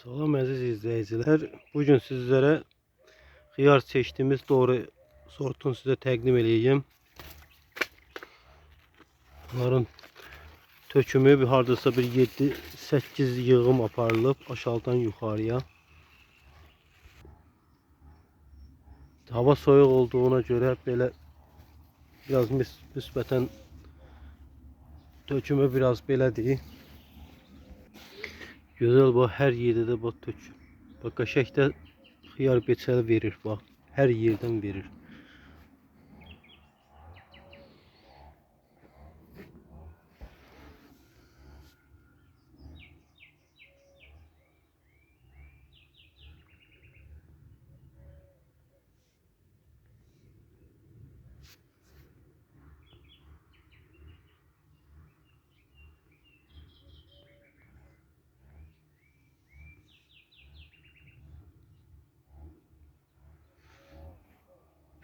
Salam əziz izləyicilər. Bugün sizlere xiyar seçtiğimiz doğru sortunu size təqdim edeyim. Bunların tökümü bir hardasa bir 7-8 yığım aparılıb aşağıdan yuxarıya. Hava soyuq olduğuna göre belə biraz müsbətən tökümü biraz belədir. Güzel bu, her yerde de bak tök. Bak qəşəkdə xiyar beçəli verir bak. Her yerden verir.